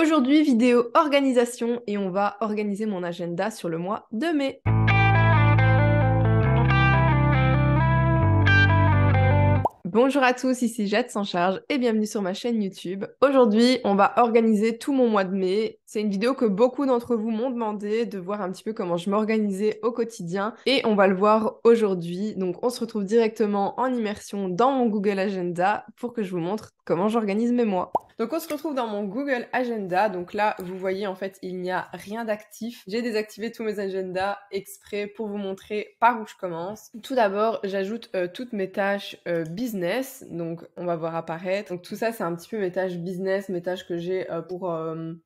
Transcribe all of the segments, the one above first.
Aujourd'hui, vidéo organisation et on va organiser mon agenda sur le mois de mai. Bonjour à tous, ici Jade s'en charge et bienvenue sur ma chaîne YouTube. Aujourd'hui, on va organiser tout mon mois de mai. C'est une vidéo que beaucoup d'entre vous m'ont demandé de voir un petit peu comment je m'organisais au quotidien et on va le voir aujourd'hui. Donc on se retrouve directement en immersion dans mon Google Agenda pour que je vous montre comment j'organise mes mois. Donc on se retrouve dans mon Google Agenda. Donc là, vous voyez en fait, il n'y a rien d'actif. J'ai désactivé tous mes agendas exprès pour vous montrer par où je commence. Tout d'abord, j'ajoute toutes mes tâches business. Donc on va voir apparaître. Donc tout ça, c'est un petit peu mes tâches business, mes tâches que j'ai pour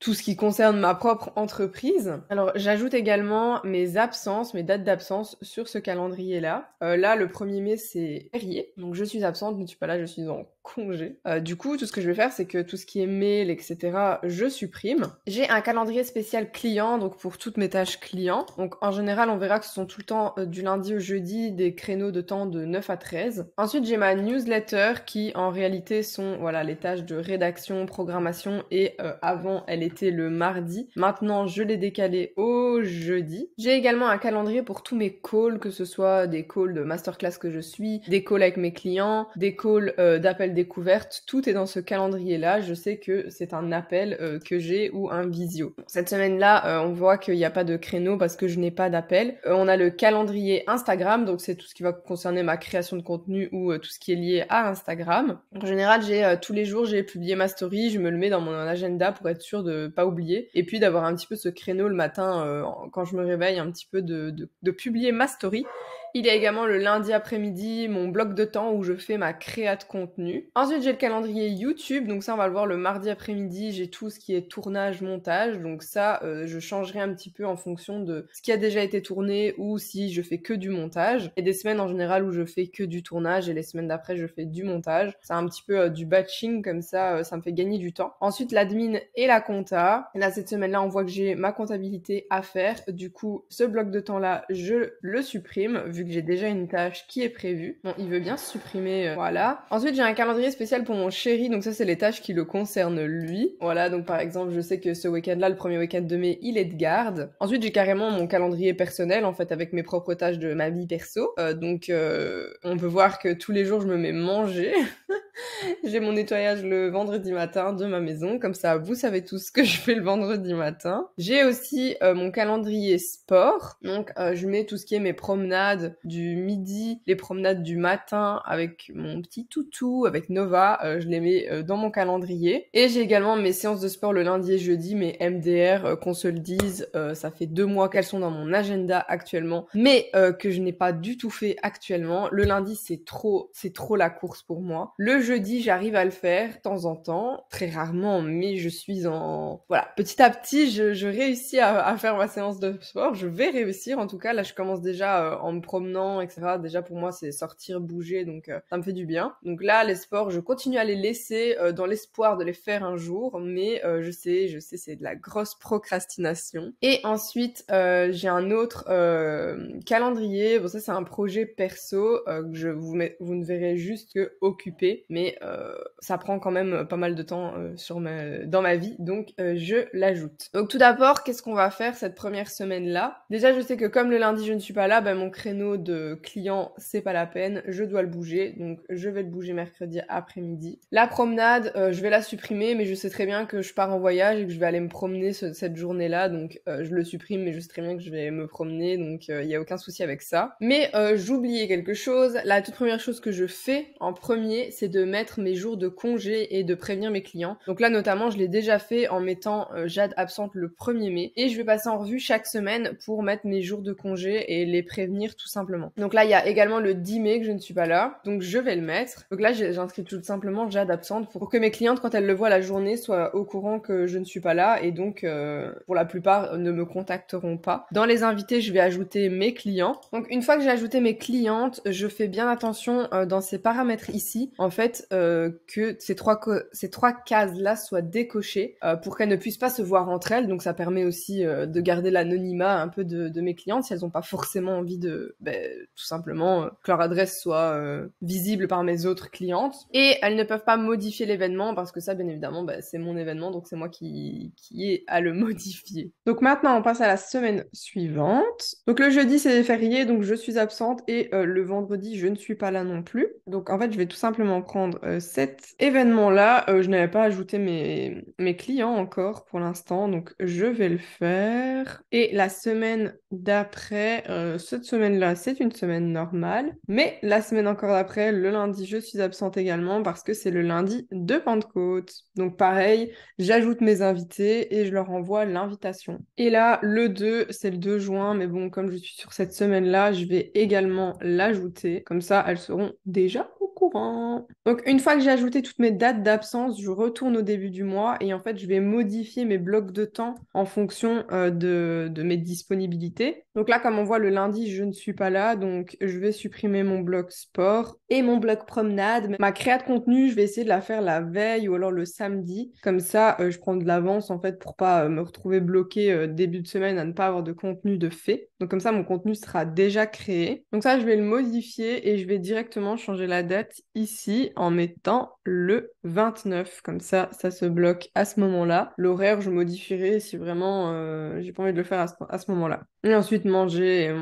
tout ce qui concerne ma propre entreprise. Alors j'ajoute également mes absences, mes dates d'absence sur ce calendrier-là. Là, le 1er mai, c'est férié. Donc je suis absente, je ne suis pas là, je suis en congé. Du coup, tout ce que je vais faire, c'est que tout ce qui est mail, etc., je supprime. J'ai un calendrier spécial client, donc pour toutes mes tâches clients. Donc en général, on verra que ce sont tout le temps du lundi au jeudi, des créneaux de temps de 9 à 13. Ensuite, j'ai ma newsletter qui, en réalité, sont voilà les tâches de rédaction, programmation et avant, elle était le mardi. Maintenant, je l'ai décalée au jeudi. J'ai également un calendrier pour tous mes calls, que ce soit des calls de masterclass que je suis, des calls avec mes clients, des calls d'appel découverte. Tout est dans ce calendrier-là. Je sais que c'est un appel que j'ai ou un visio. Cette semaine-là, on voit qu'il n'y a pas de créneau parce que je n'ai pas d'appel. On a le calendrier Instagram, donc c'est tout ce qui va concerner ma création de contenu ou tout ce qui est lié à Instagram. En général, j'ai tous les jours, j'ai publié ma story, je me le mets dans mon agenda pour être sûre de pas oublier. Et puis d'avoir un petit peu ce créneau le matin quand je me réveille, un petit peu de publier ma story. Il y a également le lundi après-midi, mon bloc de temps où je fais ma créa de contenu. Ensuite, j'ai le calendrier YouTube. Donc ça, on va le voir le mardi après-midi. J'ai tout ce qui est tournage, montage. Donc ça, je changerai un petit peu en fonction de ce qui a déjà été tourné ou si je fais que du montage. Et des semaines en général où je fais que du tournage et les semaines d'après, je fais du montage. C'est un petit peu du batching comme ça me fait gagner du temps. Ensuite, l'admin et la compta. Et là, cette semaine-là, on voit que j'ai ma comptabilité à faire. Du coup, ce bloc de temps-là, je le supprime vu que j'ai déjà une tâche qui est prévue. Bon, il veut bien se supprimer, voilà. Ensuite, j'ai un calendrier spécial pour mon chéri, donc ça, c'est les tâches qui le concernent lui. Voilà, donc par exemple, je sais que ce week-end-là, le premier week-end de mai, il est de garde. Ensuite, j'ai carrément mon calendrier personnel, en fait, avec mes propres tâches de ma vie perso. Donc, on peut voir que tous les jours, je me mets manger. J'ai mon nettoyage le vendredi matin de ma maison, comme ça vous savez tous ce que je fais le vendredi matin. J'ai aussi mon calendrier sport, donc je mets tout ce qui est mes promenades du midi, les promenades du matin avec mon petit toutou, avec Nova, je les mets dans mon calendrier. Et j'ai également mes séances de sport le lundi et jeudi, mes MDR, qu'on se le dise, ça fait 2 mois qu'elles sont dans mon agenda actuellement, mais que je n'ai pas du tout fait actuellement. Le lundi c'est trop la course pour moi. Le jeudi, j'arrive à le faire de temps en temps, très rarement, mais je suis en... Voilà, petit à petit, je réussis à faire ma séance de sport. Je vais réussir, en tout cas. Là, je commence déjà en me promenant, etc. Déjà, pour moi, c'est sortir, bouger, donc ça me fait du bien. Donc là, les sports, je continue à les laisser dans l'espoir de les faire un jour, mais je sais, c'est de la grosse procrastination. Et ensuite, j'ai un autre calendrier. Bon, ça, c'est un projet perso que vous ne verrez juste que occupé, mais ça prend quand même pas mal de temps dans ma vie, donc je l'ajoute. Donc tout d'abord, qu'est-ce qu'on va faire cette première semaine-là? Déjà, je sais que comme le lundi je ne suis pas là, mon créneau de client, c'est pas la peine, je dois le bouger, donc je vais le bouger mercredi après-midi. La promenade, je vais la supprimer, mais je sais très bien que je pars en voyage et que je vais aller me promener cette journée-là, donc je le supprime, mais je sais très bien que je vais me promener, donc il y a aucun souci avec ça. Mais j'oubliais quelque chose, la toute première chose que je fais en premier, c'est de mettre mes jours de congé et de prévenir mes clients. Donc là, notamment, je l'ai déjà fait en mettant Jade absente le 1er mai. Et je vais passer en revue chaque semaine pour mettre mes jours de congé et les prévenir tout simplement. Donc là, il y a également le 10 mai que je ne suis pas là. Donc je vais le mettre. Donc là, j'inscris tout simplement Jade absente pour que mes clientes, quand elles le voient la journée, soient au courant que je ne suis pas là. Et donc, pour la plupart, ne me contacteront pas. Dans les invités, je vais ajouter mes clients. Donc une fois que j'ai ajouté mes clientes, je fais bien attention dans ces paramètres ici, en fait, que ces trois cases-là soient décochées pour qu'elles ne puissent pas se voir entre elles. Donc ça permet aussi de garder l'anonymat un peu de mes clientes si elles n'ont pas forcément envie de tout simplement que leur adresse soit visible par mes autres clientes. Et elles ne peuvent pas modifier l'événement parce que ça, bien évidemment, c'est mon événement, donc c'est moi qui ai à le modifier. Donc maintenant, on passe à la semaine suivante. Donc le jeudi, c'est férié, donc je suis absente et le vendredi, je ne suis pas là non plus. Donc en fait, je vais tout simplement prendre cet événement-là. Je n'avais pas ajouté mes clients encore pour l'instant, donc je vais le faire. Et la semaine d'après, cette semaine-là, c'est une semaine normale. Mais la semaine encore d'après, le lundi, je suis absente également parce que c'est le lundi de Pentecôte. Donc pareil, j'ajoute mes invités et je leur envoie l'invitation. Et là, le 2, c'est le 2 juin, mais bon, comme je suis sur cette semaine-là, je vais également l'ajouter. Comme ça, elles seront déjà au courant. Donc une fois que j'ai ajouté toutes mes dates d'absence, je retourne au début du mois et en fait, je vais modifier mes blocs de temps en fonction de mes disponibilités. Donc là, comme on voit, le lundi, je ne suis pas là, donc je vais supprimer mon bloc sport et mon bloc promenade. Ma créa de contenu, je vais essayer de la faire la veille ou alors le samedi. Comme ça, je prends de l'avance en fait pour pas me retrouver bloqué début de semaine à ne pas avoir de contenu de fait. Donc comme ça, mon contenu sera déjà créé. Donc ça, je vais le modifier et je vais directement changer la date ici en mettant le 29. Comme ça se bloque à ce moment-là. L'horaire, je modifierai si vraiment j'ai pas envie de le faire à ce moment-là. Et ensuite, manger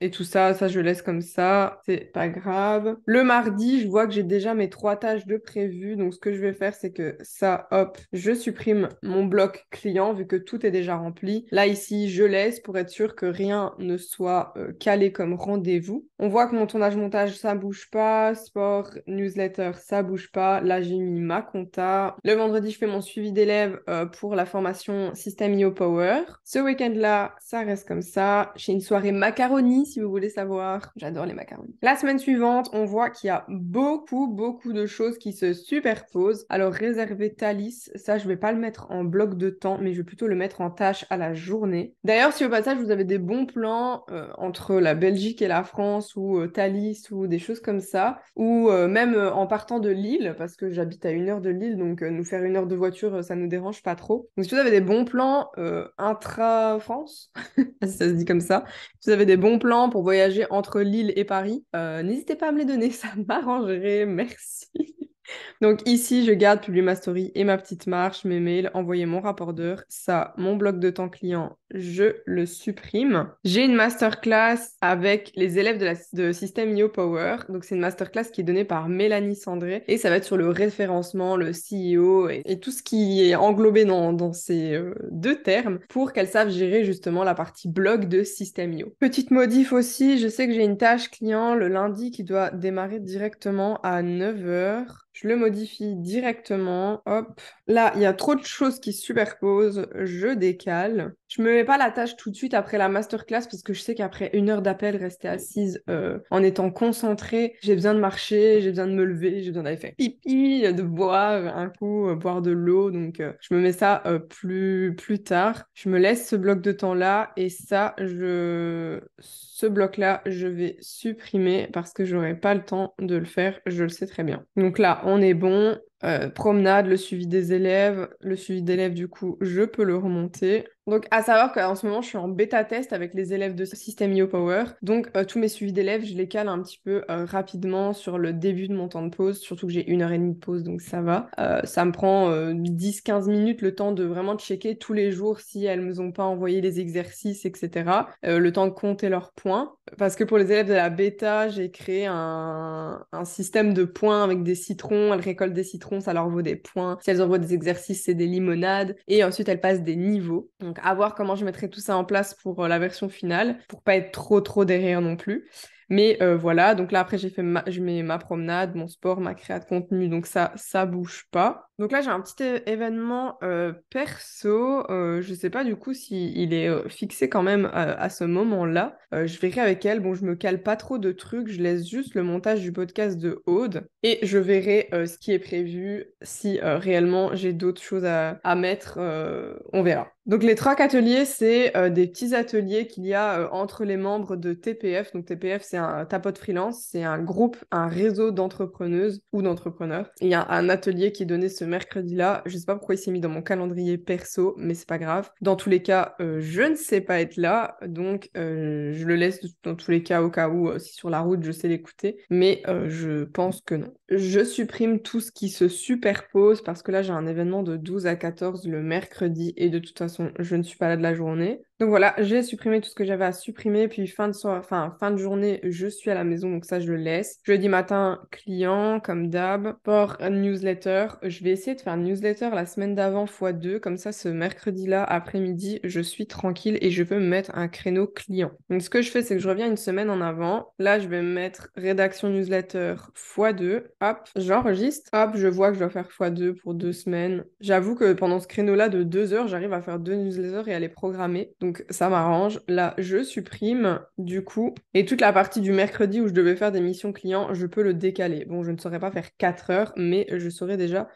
et tout ça, je laisse comme ça. C'est pas grave. Le mardi, je vois que j'ai déjà mes 3 tâches de prévues. Donc ce que je vais faire, c'est que ça, hop, je supprime mon bloc client vu que tout est déjà rempli. Là, ici, je laisse pour être sûr que rien ne soit calé comme rendez-vous. On voit que mon tournage-montage, ça bouge pas. Sport, newsletter, ça bouge pas. Là, j'ai mis ma compta. Le vendredi, je fais mon suivi d'élèves pour la formation System IO Power. Ce week-end-là, ça reste comme ça. J'ai une soirée macaroni, si vous voulez savoir. J'adore les macaronis. La semaine suivante, on voit qu'il y a beaucoup de choses qui se superposent. Alors, réserver Thalys, ça, je vais pas le mettre en bloc de temps, mais je vais plutôt le mettre en tâche à la journée. D'ailleurs, si au passage, vous avez des bons plans entre la Belgique et la France, ou Thalys, ou des choses comme ça, ou même en partant de Lille, parce que j'habite à 1 heure de Lille, donc nous faire 1 heure de voiture, ça nous dérange pas trop. Donc, si vous avez des bons plans intra-France, si ça se dit comme ça, si vous avez des bons plans pour voyager entre Lille et Paris, n'hésitez pas à me les donner, ça m'arrangerait, merci. Donc ici, je garde publier ma story et ma petite marche, mes mails, envoyer mon rapport d'heure. Ça, mon bloc de temps client, je le supprime. J'ai une masterclass avec les élèves de System IO Power. Donc c'est une masterclass qui est donnée par Mélanie Sandré et ça va être sur le référencement, le CEO et tout ce qui est englobé dans ces 2 termes pour qu'elles savent gérer justement la partie blog de System IO. Petite modif aussi, je sais que j'ai une tâche client le lundi qui doit démarrer directement à 9h. Je le modifie directement. Hop. Là, il y a trop de choses qui se superposent. Je décale. Je me mets pas la tâche tout de suite après la masterclass parce que je sais qu'après 1 heure d'appel, rester assise en étant concentrée, j'ai besoin de marcher, j'ai besoin de me lever, j'ai besoin d'aller faire pipi, de boire un coup, boire de l'eau. Donc, je me mets ça plus tard. Je me laisse ce bloc de temps-là et ça, ce bloc-là, je vais supprimer parce que j'aurai pas le temps de le faire. Je le sais très bien. Donc là, on est bon. Promenade, le suivi des élèves. Le suivi d'élèves, du coup, je peux le remonter. Donc, à savoir qu'en ce moment, je suis en bêta-test avec les élèves de System IO Power. Donc, tous mes suivis d'élèves, je les cale un petit peu rapidement sur le début de mon temps de pause, surtout que j'ai 1 heure et demie de pause, donc ça va. Ça me prend 10-15 minutes le temps de vraiment checker tous les jours si elles ne nous ont pas envoyé les exercices, etc. Le temps de compter leurs points. Parce que pour les élèves de la bêta, j'ai créé un système de points avec des citrons. Elles récoltent des citrons, ça leur vaut des points. Si elles envoient des exercices, c'est des limonades. Et ensuite, elles passent des niveaux. Donc, à voir comment je mettrai tout ça en place pour la version finale, pour pas être trop derrière non plus. Mais voilà, donc là après je mets ma promenade, mon sport, ma créa de contenu, donc ça bouge pas. Donc là j'ai un petit événement perso, je sais pas du coup s'il est fixé quand même à ce moment-là. Je verrai avec elle, bon je me cale pas trop de trucs, je laisse juste le montage du podcast de Aude et je verrai ce qui est prévu, si réellement j'ai d'autres choses à mettre, on verra. Donc les troc ateliers, c'est des petits ateliers qu'il y a entre les membres de TPF. Donc TPF, c'est un tapote freelance, c'est un groupe, un réseau d'entrepreneuses ou d'entrepreneurs. Il y a un atelier qui est donné ce mercredi-là. Je sais pas pourquoi il s'est mis dans mon calendrier perso, mais c'est pas grave. Dans tous les cas, je ne sais pas être là, donc je le laisse dans tous les cas au cas où si sur la route je sais l'écouter. Mais je pense que non. Je supprime tout ce qui se superpose parce que là j'ai un événement de 12 à 14 le mercredi et de toute façon je ne suis pas là de la journée. Donc voilà, j'ai supprimé tout ce que j'avais à supprimer, puis fin de journée, je suis à la maison, donc ça je le laisse. Jeudi matin, client, comme d'hab. Port newsletter. Je vais essayer de faire une newsletter la semaine d'avant x2, comme ça ce mercredi-là, après-midi, je suis tranquille et je veux me mettre un créneau client. Donc ce que je fais, c'est que je reviens une semaine en avant. Là, je vais me mettre rédaction newsletter x2. Hop, j'enregistre. Hop, je vois que je dois faire x2 pour 2 semaines. J'avoue que pendant ce créneau-là de 2 heures, j'arrive à faire 2 newsletters et à les programmer. Donc ça m'arrange. Là, je supprime du coup. Et toute la partie du mercredi où je devais faire des missions clients, je peux le décaler. Bon, je ne saurais pas faire 4 heures, mais je saurais déjà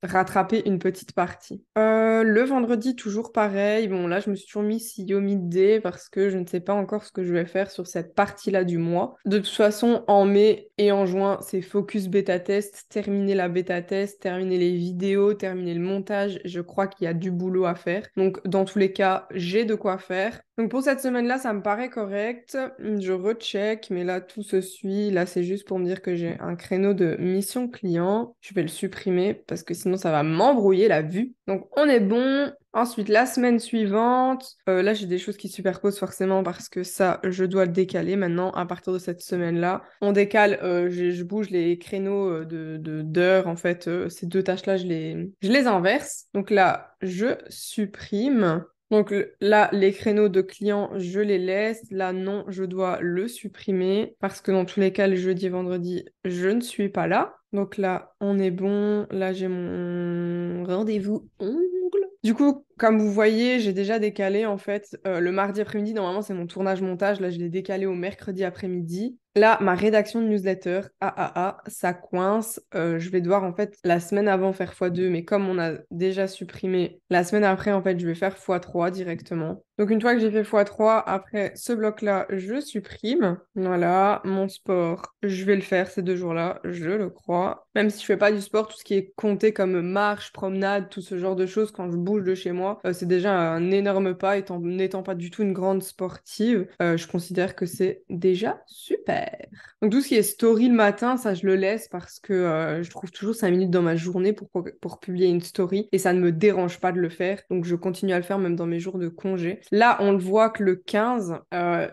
rattraper une petite partie. Le vendredi, toujours pareil. Bon, là, je me suis toujours mis CEO midday parce que je ne sais pas encore ce que je vais faire sur cette partie-là du mois. De toute façon, en mai et en juin, c'est focus bêta test, terminer la bêta test, terminer les vidéos, terminer le montage. Je crois qu'il y a du boulot à faire. Donc, dans tous les cas, j'ai de quoi faire. Donc, pour cette semaine-là, ça me paraît correct. Je recheck, mais là, tout se suit. Là, c'est juste pour me dire que j'ai un créneau de mission client. Je vais le supprimer parce que sinon, ça va m'embrouiller la vue. Donc, on est bon. Ensuite, la semaine suivante, là, j'ai des choses qui superposent forcément parce que ça, je dois le décaler maintenant à partir de cette semaine-là. On décale, je bouge les créneaux d'heures, en fait. Ces deux tâches-là, je les inverse. Donc là, je supprime. Donc là, les créneaux de clients, je les laisse. Là, non, je dois le supprimer parce que dans tous les cas, le jeudi et vendredi, je ne suis pas là. Donc là, on est bon. Là, j'ai mon rendez-vous ongles. Du coup, comme vous voyez, j'ai déjà décalé en fait le mardi après-midi. Normalement, c'est mon tournage-montage. Là, je l'ai décalé au mercredi après-midi. Là, ma rédaction de newsletter, ça coince. Je vais devoir en fait la semaine avant faire x2, mais comme on a déjà supprimé, la semaine après, en fait, je vais faire x3 directement. Donc une fois que j'ai fait x3, après ce bloc-là, je supprime. Voilà, mon sport, je vais le faire ces 2 jours-là, je le crois. Même si je fais pas du sport, tout ce qui est compté comme marche, promenade, tout ce genre de choses, quand je bouge de chez moi, c'est déjà un énorme pas, n'étant pas du tout une grande sportive. Je considère que c'est déjà super. Donc tout ce qui est story le matin, ça je le laisse parce que je trouve toujours 5 minutes dans ma journée pour publier une story et ça ne me dérange pas de le faire. Donc je continue à le faire même dans mes jours de congé. Là, on le voit que le 15,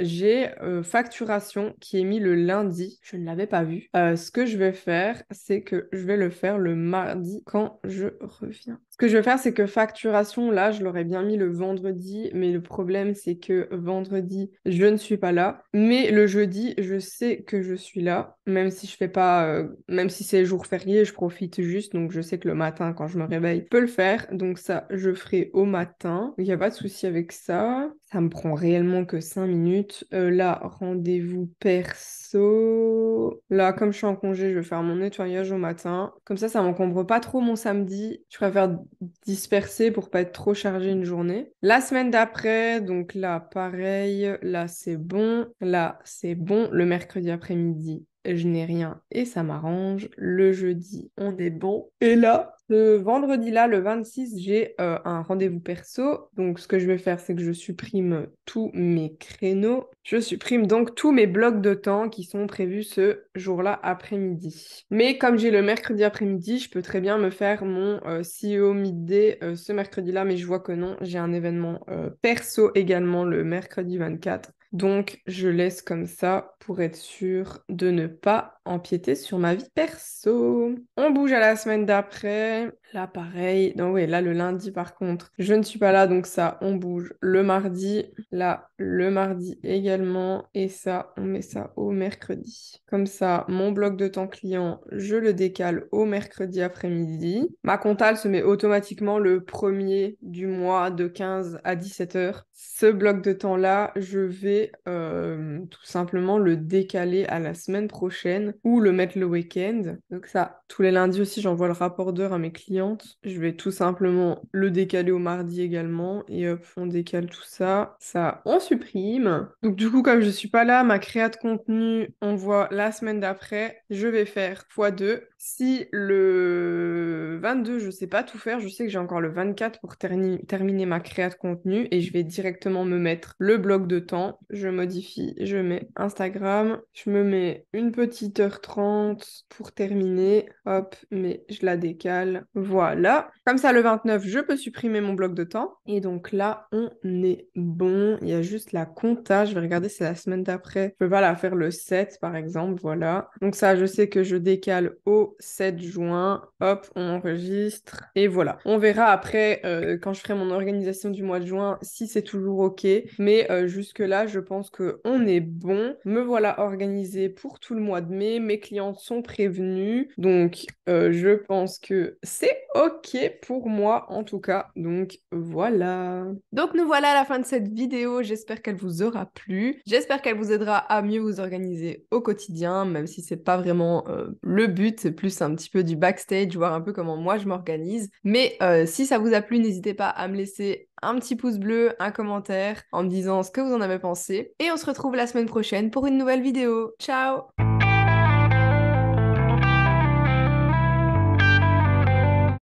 j'ai facturation qui est mis le lundi. Je ne l'avais pas vu. Ce que je vais faire, c'est que je vais le faire le mardi quand je reviens. Ce que je vais faire, c'est que facturation, là, je l'aurais bien mis le vendredi, mais le problème, c'est que vendredi, je ne suis pas là. Mais le jeudi, je sais que je suis là, même si je fais pas, même si c'est jour férié, je profite juste, donc je sais que le matin, quand je me réveille, je peux le faire. Donc ça, je ferai au matin. Il n'y a pas de souci avec ça. Ça me prend réellement que 5 minutes. Là, rendez-vous perso. Là, comme je suis en congé, je vais faire mon nettoyage au matin. Comme ça m'encombre pas trop mon samedi. Je préfère disperser pour pas être trop chargé une journée. La semaine d'après, donc là, pareil. Là, c'est bon. Là, c'est bon. Le mercredi après-midi, je n'ai rien et ça m'arrange. Le jeudi, on est bon. Et là, le vendredi là, le 26, j'ai un rendez-vous perso. Donc ce que je vais faire, c'est que je supprime tous mes créneaux. Je supprime donc tous mes blocs de temps qui sont prévus ce jour-là après-midi. Mais comme j'ai le mercredi après-midi, je peux très bien me faire mon CEO midday ce mercredi-là, mais je vois que non, j'ai un événement perso également le mercredi 24. Donc, je laisse comme ça pour être sûr de ne pas empiéter sur ma vie perso. On bouge à la semaine d'après. Là, pareil. Non, oui, là, le lundi, par contre, je ne suis pas là, donc ça, on bouge le mardi. Là, le mardi également. Et ça, on met ça au mercredi. Comme ça, mon bloc de temps client, je le décale au mercredi après-midi. Ma comptable se met automatiquement le premier du mois de 15 à 17 heures. Ce bloc de temps-là, je vais vais tout simplement le décaler à la semaine prochaine ou le mettre le week-end. Donc ça, tous les lundis aussi, j'envoie le rapport d'heure à mes clientes. Je vais tout simplement le décaler au mardi également et hop, on décale tout ça. Ça, on supprime. Donc du coup, comme je suis pas là, ma créa de contenu, on voit la semaine d'après. Je vais faire x2. Si le 22, je sais pas tout faire, je sais que j'ai encore le 24 pour terminer ma créa de contenu et je vais directement me mettre le bloc de temps. Je modifie, je mets Instagram, je me mets une petite heure 30 pour terminer. Hop, mais je la décale. Voilà. Comme ça, le 29, je peux supprimer mon bloc de temps. Et donc là, on est bon. Il y a juste la compta. Je vais regarder, c'est la semaine d'après. Je peux pas la faire le 7, par exemple. Voilà. Donc ça, je sais que je décale au 7 juin. Hop, on enregistre. Et voilà. On verra après, quand je ferai mon organisation du mois de juin, si c'est toujours OK. Mais jusque-là, je pense qu'on est bon. Me voilà organisée pour tout le mois de mai. Mes clientes sont prévenues. Donc, je pense que c'est OK pour moi, en tout cas. Donc, voilà. Donc, nous voilà à la fin de cette vidéo. J'espère qu'elle vous aura plu. J'espère qu'elle vous aidera à mieux vous organiser au quotidien, même si c'est pas vraiment le but. C'est plus un petit peu du backstage, voir un peu comment moi je m'organise. Mais si ça vous a plu, n'hésitez pas à me laisser un petit pouce bleu, un commentaire en me disant ce que vous en avez pensé. Et on se retrouve la semaine prochaine pour une nouvelle vidéo. Ciao!